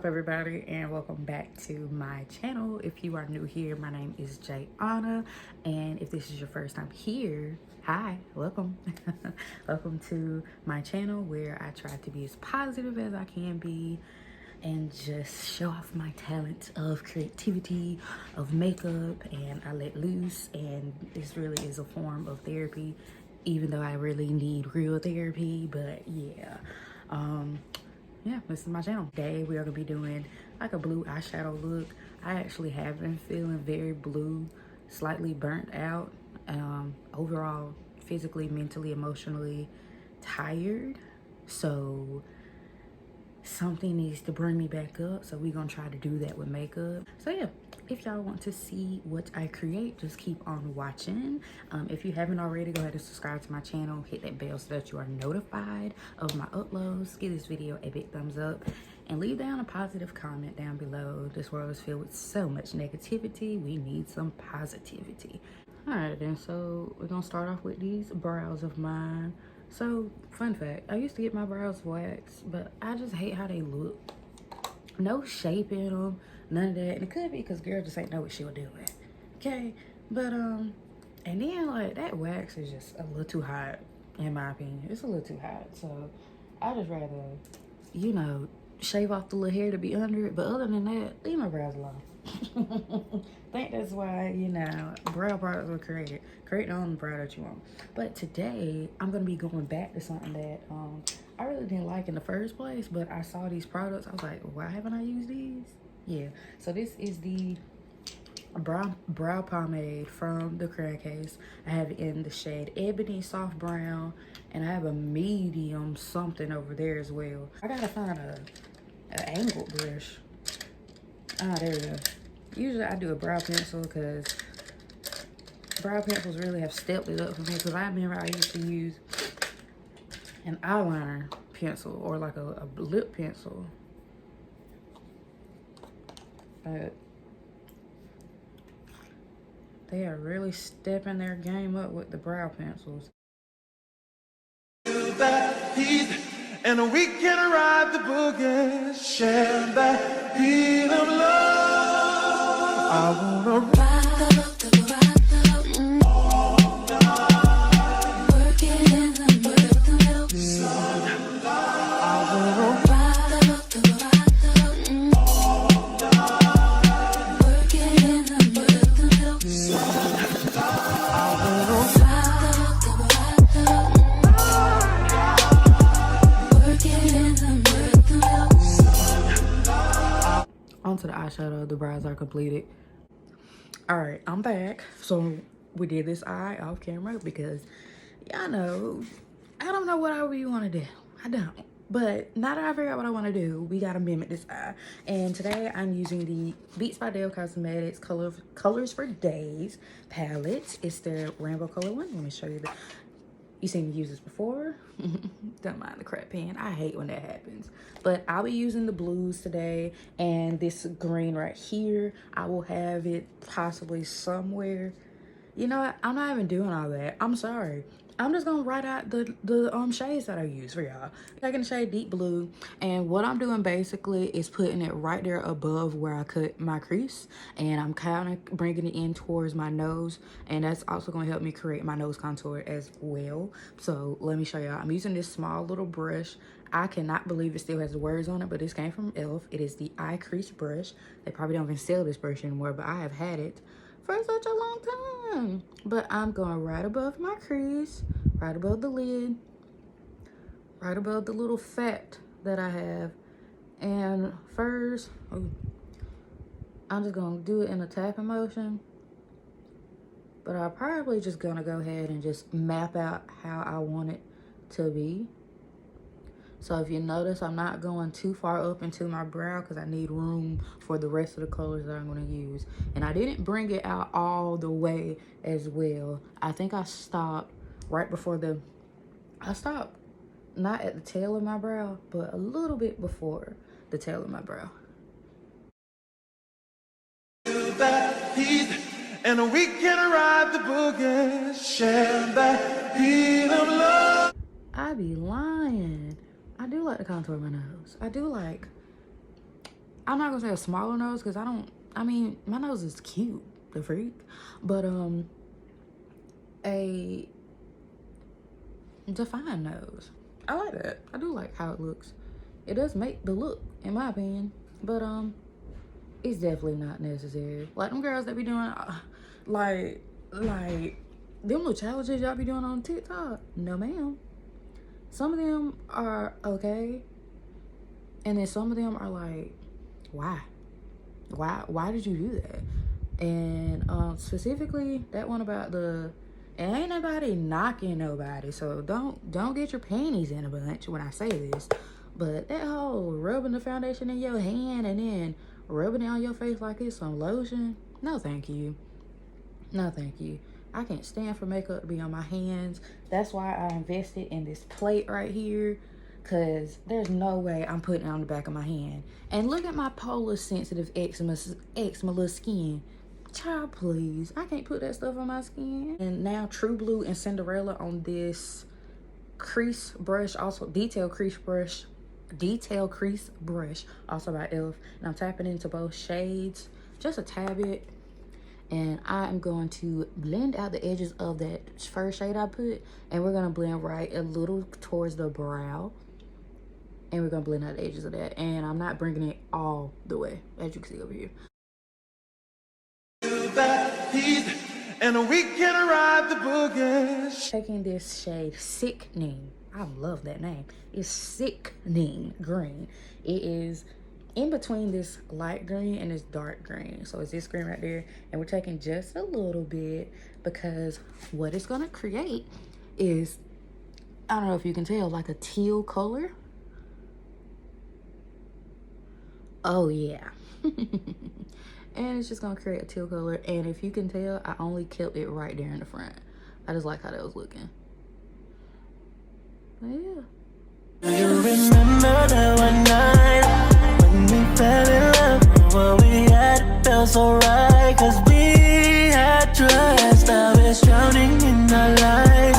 everybody, and welcome back to my channel. If you are new here, my name is Jayana, and if this is your first time here, hi, welcome. Welcome to my channel where I try to be as positive as I can be and just show off my talent of creativity, of makeup, and I let loose. And this really is a form of therapy, even though I really need real therapy. But yeah, this is my channel. Today we are gonna be doing like a blue eyeshadow look. I actually have been feeling very blue, slightly burnt out, overall physically, mentally, emotionally tired. So something needs to bring me back up, so we're gonna try to do that with makeup. So yeah, if y'all want to see what I create, just keep on watching. If you haven't already, go ahead and subscribe to my channel, hit that bell so that you are notified of my uploads. Give this video a big thumbs up and leave down a positive comment down below. This world is filled with so much negativity. We need some positivity. All right then, so we're gonna start off with these brows of mine. So, fun fact, I used to get my brows waxed, but I just hate how they look. No shape in them, none of that. And it could be because girl just ain't know what she was doing, okay? But, and then, like, that wax is just a little too hot, in my opinion. It's a little too hot, so I just rather, you know, shave off the little hair to be under it. But other than that, leave my brows alone. I think that's why, you know, brow products were created. Create your own brow that you want. But today I'm gonna be going back to something that I really didn't like in the first place, but I saw these products. I was like, why haven't I used these? Yeah, so this is the brow pomade from the Crayon case. I have it in the shade Ebony soft brown, and I have a medium something over there as well. I gotta find an angled brush. There we go. Usually I do a brow pencil because brow pencils really have stepped it up for me, because I remember I used to use an eyeliner pencil or like a lip pencil. But they are really stepping their game up with the brow pencils. And we can ride the boogie, share that heat of love. I wanna ride up the all night, working in the middle. I wanna ride up the all night, working in the middle. I wanna ride up the onto the eyeshadow. The brows are completed. All right, I'm back. So we did this eye off camera because y'all know I don't know what I really want to do. I don't. But now that I figured out what I want to do, we gotta mimic this eye. And today I'm using the Beats by e.l.f. Cosmetics Colors for Dayz palette. It's their rainbow color one. Let me show you. You seen me use this before. Don't mind the crap pen. I hate when that happens. But I'll be using the blues today, and this green right here, I will have it possibly somewhere. You know what? I'm not even doing all that. I'm sorry. I'm just gonna write out the shades that I use for y'all. Taking the shade Deep Blue, and what I'm doing basically is putting it right there above where I cut my crease, and I'm kind of bringing it in towards my nose, and that's also gonna help me create my nose contour as well. So let me show y'all. I'm using this small little brush. I cannot believe it still has the words on it, but this came from e.l.f. It is the eye crease brush. They probably don't even sell this brush anymore, but I have had it for such a long time. But I'm going right above my crease, right above the lid, right above the little fat that I have. And first, I'm just gonna do it in a tapping motion, but I'm probably just gonna go ahead and just map out how I want it to be. So if you notice, I'm not going too far up into my brow because I need room for the rest of the colors that I'm going to use. And I didn't bring it out all the way as well. I think I stopped right before I stopped not at the tail of my brow, but a little bit before the tail of my brow. And we can ride the boogie, share that heat of love. I be lying. I do like to contour my nose. I do like I'm not gonna say a smaller nose because I mean, my nose is cute, the freak. But a defined nose. I like that. I do like how it looks. It does make the look, in my opinion. But it's definitely not necessary. Like them girls that be doing like them little challenges y'all be doing on TikTok. No ma'am. Some of them are okay. And then some of them are like, why? Why did you do that? And specifically that one about the, and ain't nobody knocking nobody, so don't get your panties in a bunch when I say this. But that whole rubbing the foundation in your hand and then rubbing it on your face like it's some lotion, no thank you. No thank you. I can't stand for makeup to be on my hands. That's why I invested in this plate right here, because there's no way I'm putting it on the back of my hand. And look at my polar sensitive eczema skin. Child, please. I can't put that stuff on my skin. And now True Blue and Cinderella on this crease brush, also detail crease brush, also by e.l.f. And I'm tapping into both shades, just a tad bit. And I am going to blend out the edges of that first shade I put, and we're gonna blend right a little towards the brow, and we're gonna blend out the edges of that. And I'm not bringing it all the way, as you can see over here. And we can ride the boogie. Taking this shade Sickening. I love that name. It's Sickening green. It is in between this light green and this dark green. So it's this green right there. And we're taking just a little bit because what it's gonna create is, I don't know if you can tell, like a teal color. Oh yeah. And it's just gonna create a teal color. And if you can tell, I only kept it right there in the front. I just like how that was looking. But yeah. You remember that one night when we fell in love? What we had felt so right, cause we had trust. Now it's drowning in our lives.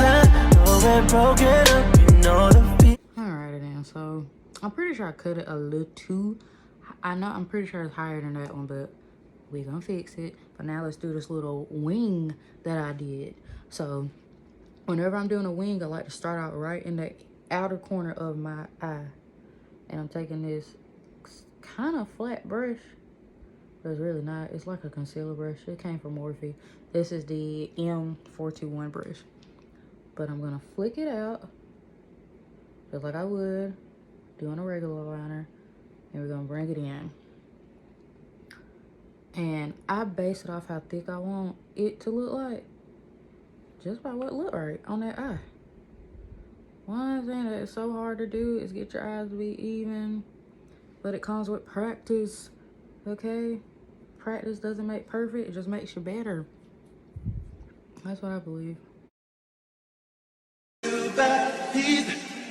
Oh, we're broken up, you know the feet. Alright then, so I'm pretty sure I cut it a little too. I'm pretty sure it's higher than that one, but we're gonna fix it. But now let's do this little wing that I did. So whenever I'm doing a wing, I like to start out right in the outer corner of my eye. And I'm taking this kind of flat brush, but it's really not. It's like a concealer brush. It came from Morphe. This is the M421 brush. But I'm gonna flick it out just like I would doing a regular liner. And we're gonna bring it in. And I base it off how thick I want it to look like, just by what look right on that eye. One thing that is so hard to do is get your eyes to be even, but it comes with practice, okay? Practice doesn't make perfect, it just makes you better. That's what I believe.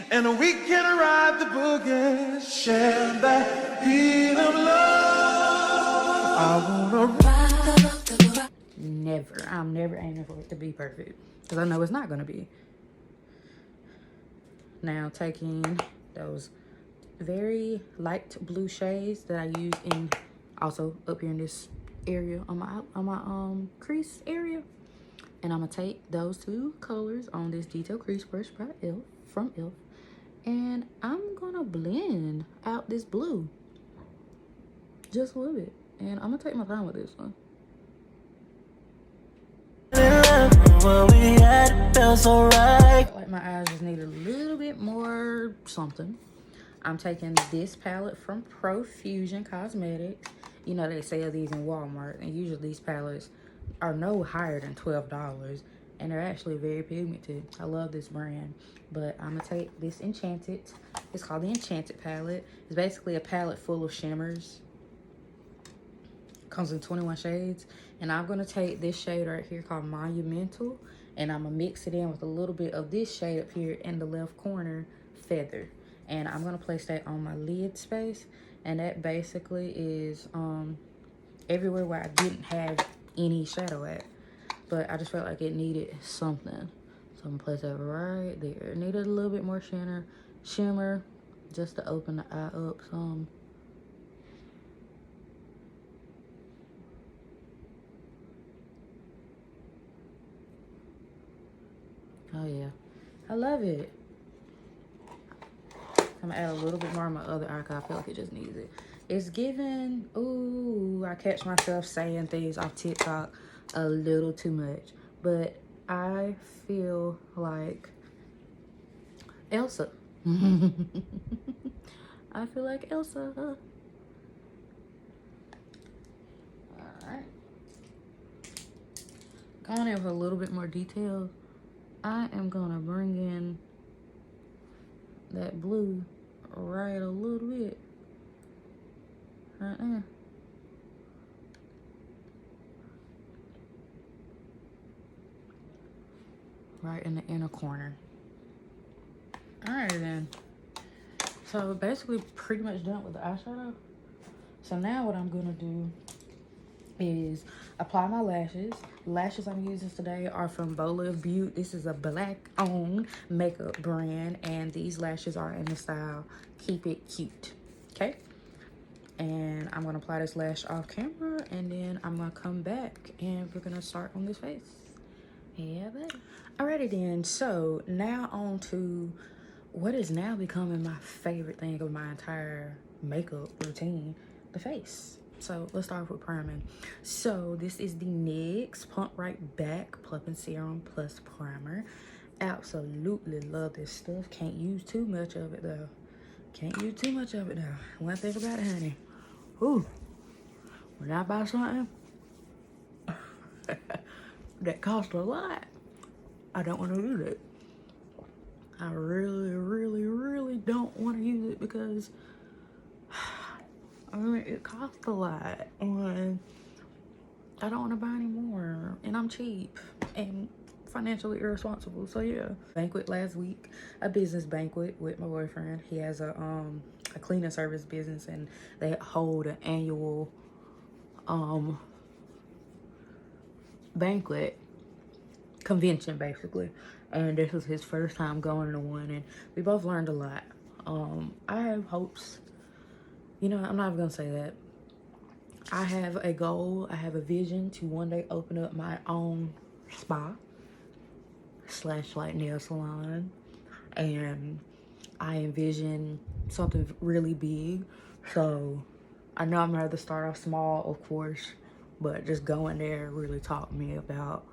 And we can ride the boogie, share that beat of love. I wanna ride. Never. I'm never aiming for it to be perfect, because I know it's not gonna be. Now taking those very light blue shades that I use in, also up here in this area on my crease area, and I'm gonna take those two colors on this detail crease brush by e.l.f. from e.l.f. and I'm gonna blend out this blue just a little bit, and I'm gonna take my time with this one. Like my eyes just need a little bit more something. I'm taking this palette from Profusion Cosmetics. You know, they sell these in Walmart, and usually these palettes are no higher than $12, and they're actually very pigmented. I love this brand. But I'm gonna take this Enchanted. It's called the Enchanted palette. It's basically a palette full of shimmers. Comes in 21 shades. And I'm gonna take this shade right here called Monumental, and I'm gonna mix it in with a little bit of this shade up here in the left corner, Feather. And I'm gonna place that on my lid space, and that basically is everywhere where I didn't have any shadow at, but I just felt like it needed something. So I'm gonna place that right there. It needed a little bit more shimmer just to open the eye up some. Oh yeah, I love it. I'm gonna add a little bit more on my other eye because I feel like it just needs it. It's giving, ooh, I catch myself saying things off TikTok a little too much. But I feel like Elsa. I feel like Elsa. Alright. Going in with a little bit more detail. I am gonna bring in that blue right a little bit. Right there. Right in the inner corner. Alright then. So basically pretty much done with the eyeshadow. So now what I'm gonna do is apply my lashes. Lashes I'm using today are from Bolive Beaute. This is a black owned makeup brand, and these lashes are in the style Keep It Cute. Okay, and I'm gonna apply this lash off camera, and then I'm gonna come back and we're gonna start on this face. Yeah, buddy. Alrighty then, so now on to what is now becoming my favorite thing of my entire makeup routine, the face. So let's start with priming. So this is the NYX Pump Right Back Plumping Serum Plus Primer. Absolutely love this stuff. Can't use too much of it though. Can't use too much of it though. One thing about it, honey. Ooh, when I buy something that costs a lot, I don't want to use it. I really don't want to use it because I mean, it costs a lot, and I don't want to buy any more, and I'm cheap and financially irresponsible. So yeah, banquet last week, a business banquet with my boyfriend. He has a cleaning service business, and they hold an annual banquet convention basically, and this was his first time going to one, and we both learned a lot. I have hopes, you know, I'm not even gonna say that. I have a goal, I have a vision to one day open up my own spa slash like nail salon, and I envision something really big. So I know I'm gonna have to start off small, of course, but just going there really taught me about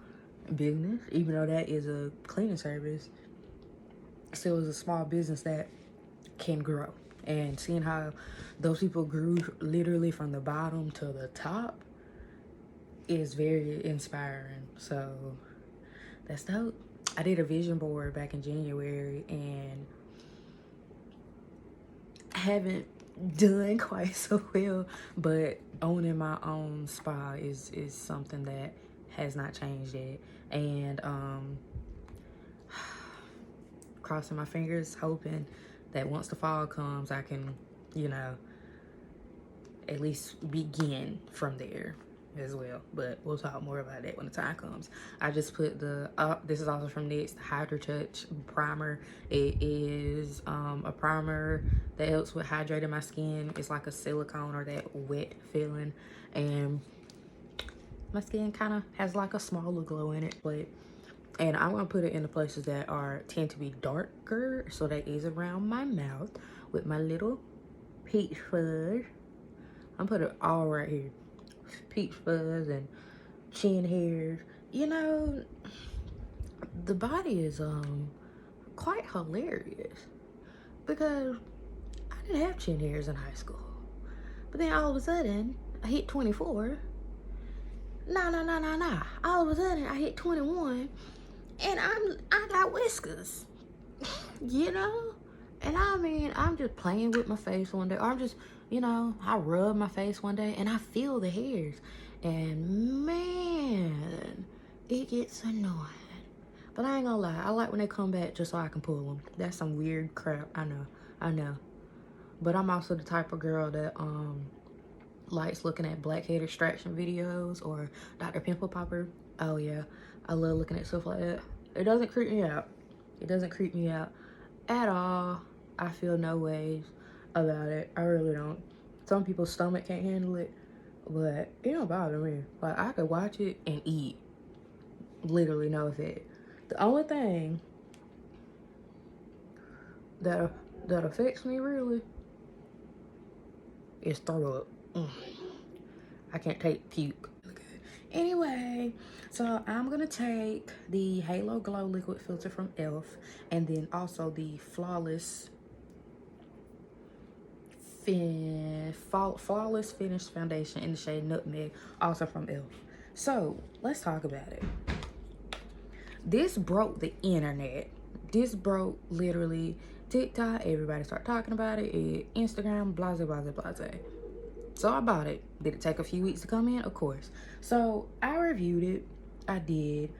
business. Even though that is a cleaning service, still is a small business that can grow. And seeing how those people grew literally from the bottom to the top is very inspiring. So that's dope. I did a vision board back in January and haven't done quite so well, but owning my own spa is something that has not changed yet. And crossing my fingers, hoping that once the fall comes, I can, you know, at least begin from there as well. But we'll talk more about that when the time comes. I just put the, this is also from NYX, the Hydra Touch primer. It is a primer that helps with hydrating my skin. It's like a silicone or that wet feeling, and my skin kind of has like a smaller glow in it. But and I'm gonna put it in the places that tend to be darker, so that is around my mouth with my little peach fuzz. I'm putting it all right here, peach fuzz and chin hairs. You know, the body is quite hilarious because I didn't have chin hairs in high school, but then all of a sudden I hit 24. Nah. All of a sudden I hit 21. And I got whiskers, you know? And I mean, I'm just playing with my face one day. Or I'm just, you know, I rub my face one day and I feel the hairs. And man, it gets annoying. But I ain't gonna lie, I like when they come back just so I can pull them. That's some weird crap, I know. But I'm also the type of girl that likes looking at blackhead extraction videos or Dr. Pimple Popper. Oh yeah, I love looking at stuff like that. It doesn't creep me out. It doesn't creep me out at all. I feel no ways about it. I really don't. Some people's stomach can't handle it, but it don't bother me. Like, I could watch it and eat. Literally no effect. The only thing that affects me really is throw up. I can't take puke. Anyway, so I'm gonna take the Halo Glow Liquid Filter from e.l.f. and then also the Flawless Finish Foundation in the shade Nutmeg, also from e.l.f. So let's talk about it. This broke the internet. This broke literally TikTok. Everybody started talking about it. Instagram, blase, blase, blase. So I bought it. Did it take a few weeks to come in? Of course. So I reviewed it. I did.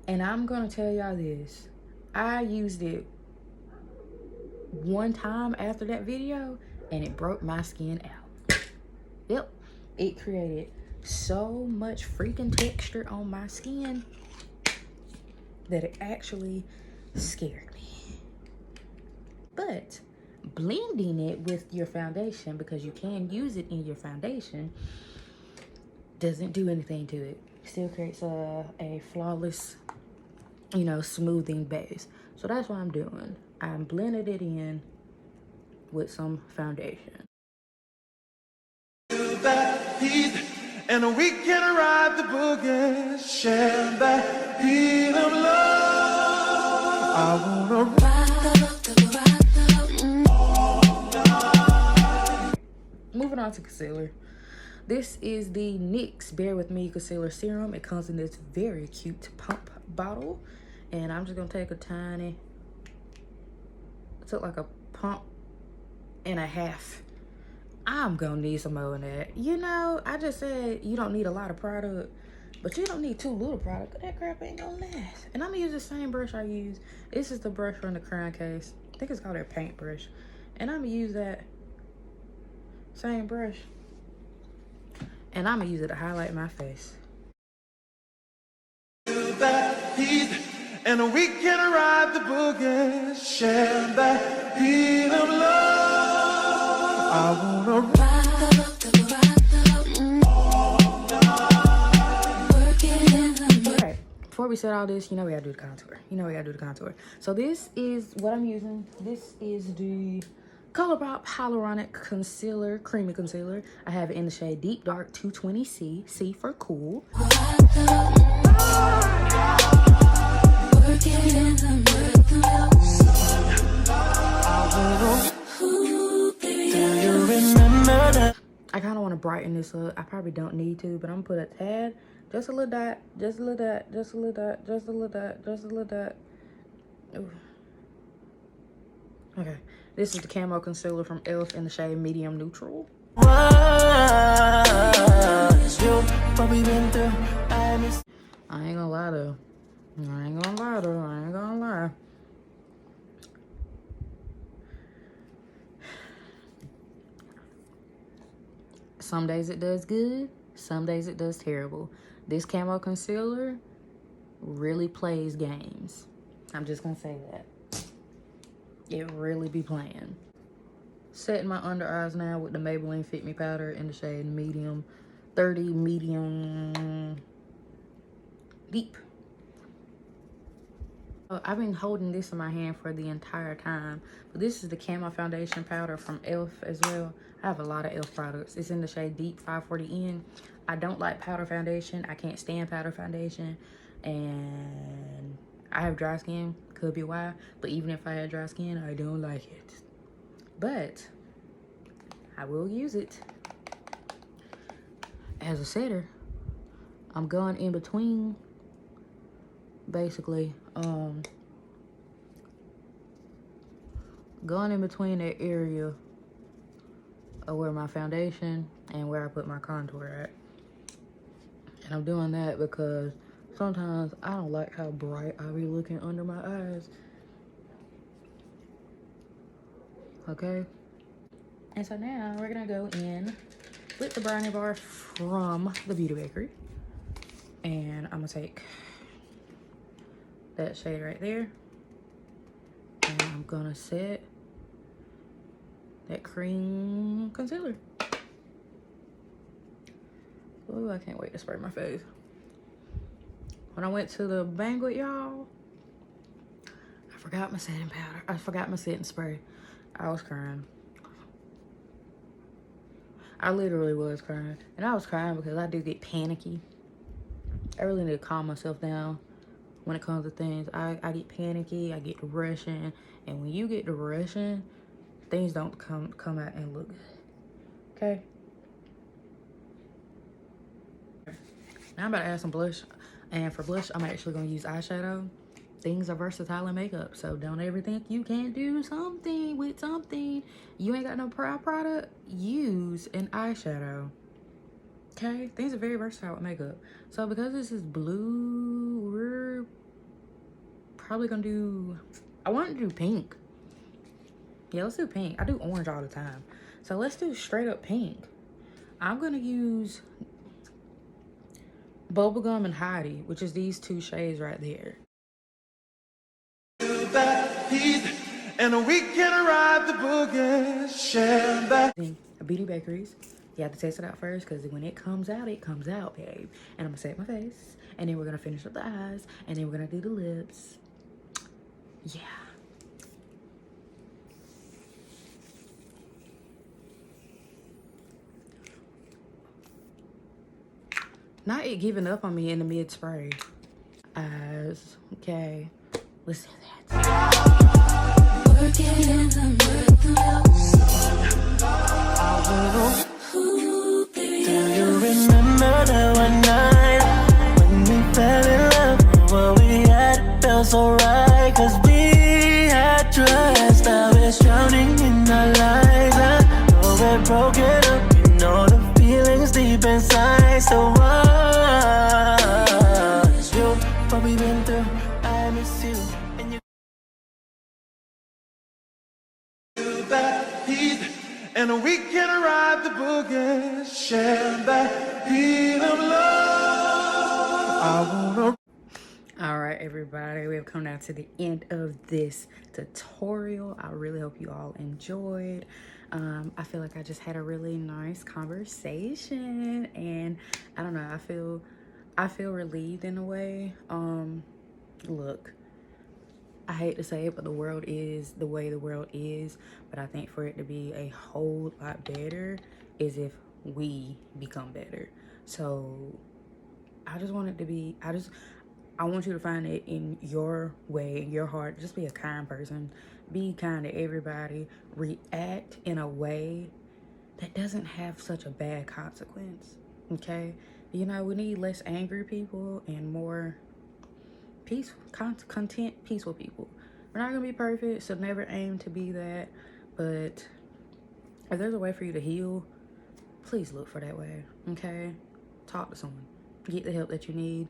And I'm going to tell y'all this. I used it one time after that video and it broke my skin out. Yep. It created so much freaking texture on my skin that it actually scared me. But blending it with your foundation, because you can use it in your foundation, doesn't do anything to it. Still creates a flawless, you know, smoothing base. So that's what I'm doing. I'm blending it in with some foundation. That heat, and we can ride the boogie, share that heat of love. I wanna Moving on to concealer. This is the NYX Bear With Me Concealer Serum. It comes in this very cute pump bottle. And I'm just going to take a tiny, it took like a pump and a half. I'm going to need some more of that. You know, I just said you don't need a lot of product, but you don't need too little product. That crap ain't going to last. And I'm going to use the same brush I use. This is the brush from the Crayon case. I think it's called their paint brush. And I'm going to use that same brush. And I'm gonna use it to highlight my face. that heat, and we can ride the boogie, share that heat of love. I wanna Alright, before we set all this, you know we gotta do the contour. So this is what I'm using. This is the Colourpop Hyaluronic Concealer, Creamy Concealer. I have it in the shade Deep Dark 220C, C for cool. I kind of want to brighten this up. I probably don't need to, but I'm gonna put a tad, just a little dot, just a little dot, just a little dot, just a little dot, just a little dot. Ooh. Okay, this is the Camo Concealer from e.l.f. in the shade Medium Neutral. I ain't gonna lie though. I ain't gonna lie. Some days it does good, some days it does terrible. This Camo Concealer really plays games. I'm just gonna say that. It really be playing. Setting my under eyes now with the Maybelline Fit Me powder in the shade Medium 30 Medium Deep. I've been holding this in my hand for the entire time. But this is the Camo Foundation powder from e.l.f. as well. I have a lot of e.l.f. products. It's in the shade Deep 540N. I don't like powder foundation. I can't stand powder foundation. And I have dry skin. Could be why. But even if I had dry skin, I don't like it. But I will use it as a setter. I'm going in between, basically, going in between that area of where my foundation and where I put my contour at. And I'm doing that because sometimes I don't like how bright I be looking under my eyes. Okay? And so now we're gonna go in with the brownie bar from the Beauty Bakery. And I'm gonna take that shade right there. And I'm gonna set that cream concealer. Oh, I can't wait to spray my face. When I went to the banquet, y'all, I forgot my setting powder. I forgot my setting spray. I was crying. I literally was crying. And I was crying because I do get panicky. I really need to calm myself down when it comes to things. I get panicky. I get to rushing. And when you get to rushing, things don't come out and look good. Okay? Now I'm about to add some blush. And for blush, I'm actually going to use eyeshadow. Things are versatile in makeup, so don't ever think you can't do something with something. You ain't got no product, use an eyeshadow. Okay? Things are very versatile with makeup. So because this is blue, we're probably gonna do, I want to do pink. Yeah, let's do pink. I do orange all the time. So let's do straight up pink. I'm gonna use Bubblegum and Heidi, which is these two shades right there. That heat, and we can ride the boogie, share that. Beauty Bakeries. You have to test it out first, because when it comes out, babe. And I'm gonna set my face, and then we're gonna finish up the eyes, and then we're gonna do the lips. Yeah. Not it giving up on me in the mid spray. Eyes. Okay. Let's do that. Do you remember that one night when we fell in love? What we had felt so right, cause we had trust. I was drowning in our lives. I know we're broken up, you know the feelings deep inside. So what we've been through, I miss you. And you that heat, and we can ride the boogie, share that heat of love. I wanna. All right, everybody, we have come down to the end of this tutorial. I really hope you all enjoyed. I feel like I just had a really nice conversation, and I don't know, I feel relieved in a way. Look, I hate to say it, but the world is the way the world is. But I think for it to be a whole lot better is if we become better. So I just want it to be, I want you to find it in your way, in your heart. Just be a kind person. Be kind to everybody. React in a way that doesn't have such a bad consequence. Okay? You know, we need less angry people and more peaceful, content, peaceful people. We're not gonna be perfect, so never aim to be that. But if there's a way for you to heal, please look for that way. Okay? Talk to someone. Get the help that you need.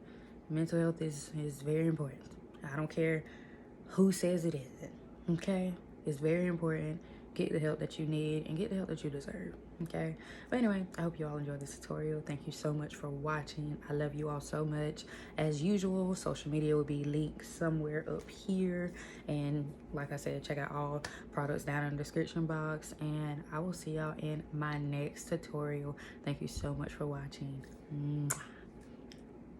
Mental health is very important. I don't care who says it isn't. Okay? It's very important. Get the help that you need and get the help that you deserve. Okay? But anyway, I hope you all enjoyed this tutorial. Thank you so much for watching. I love you all so much. As usual, social media will be linked somewhere up here. And like I said, check out all products down in the description box. And I will see y'all in my next tutorial. Thank you so much for watching. Mwah.